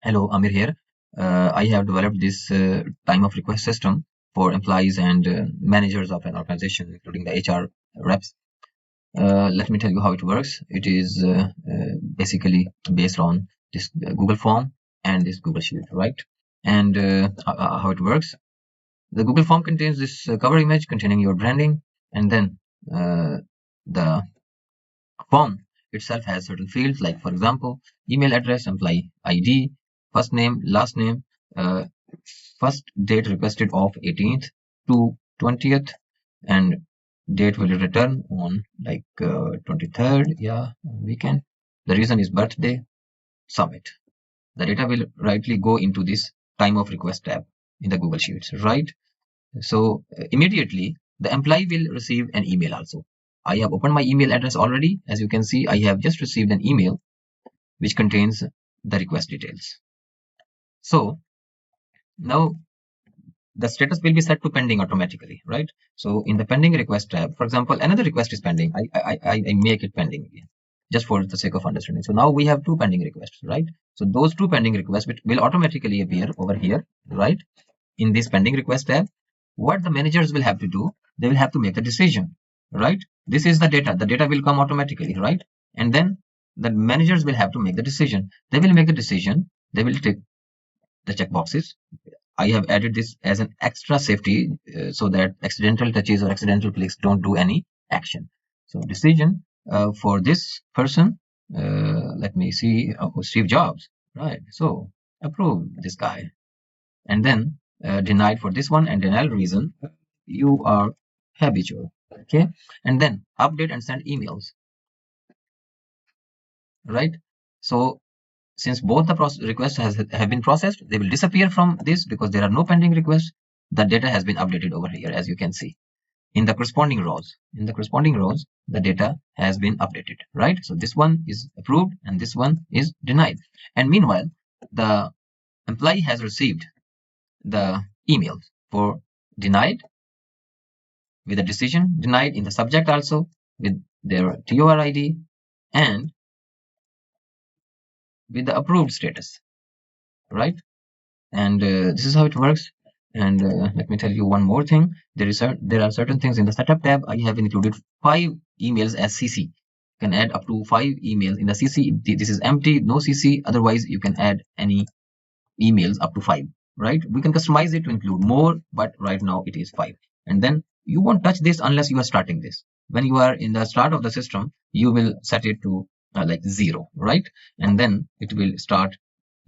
Hello, Amir here. I have developed this time of request system for employees and managers of an organization, including the HR reps. Let me tell you how it works. It is basically based on this Google form and this Google Sheet, right? And how it works. The Google form contains this cover image containing your branding, and then the form itself has certain fields, like, for example, email address, employee ID, first name, last name, uh, first date requested of 18th to 20th, and date will return on like 23rd, yeah, weekend. The reason is birthday, submit. The data will rightly go into this time of request tab in the Google Sheets, right? So immediately the employee will receive an email also. I have opened my email address already. As you can see, I have just received an email which contains the request details. So now the status will be set to pending automatically, right? So in the pending request tab, for example, another request is pending. I make it pending again, just for the sake of understanding. So now we have two pending requests, right? So those two pending requests which will automatically appear over here, right? In this pending request tab, what the managers will have to do, they will have to make a decision, right? This is the data. The data will come automatically, right? And then the managers will have to make the decision. They will make the decision. They will take the checkboxes. I have added this as an extra safety so that accidental touches or accidental clicks don't do any action. So decision for this person, let me see, Steve Jobs, right? So approve this guy, and then denied for this one, and denial reason, you are habitual, okay? And then update and send emails, right? So since both the requests have been processed, they will disappear from this because there are no pending requests. The data has been updated over here, as you can see in the corresponding rows. In the corresponding rows, the data has been updated, right? So this one is approved and this one is denied. And meanwhile, the employee has received the email for denied with a decision, denied in the subject also with their TOR ID, and with the approved status, right? And this is how it works. And let me tell you one more thing. There are certain things in the setup tab. I have included 5 emails as CC. You can add up to 5 emails in the CC. This is empty, no CC. Otherwise, you can add any emails up to 5, right? We can customize it to include more, but right now it is 5. And then you won't touch this unless you are starting this. When you are in the start of the system, you will set it to like 0, right? And then it will start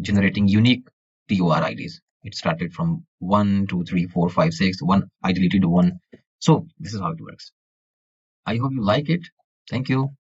generating unique TOR IDs. It started from 1, 2, 3, 4, 5, 6. 1, I deleted 1. So this is how it works. I hope you like it. Thank you.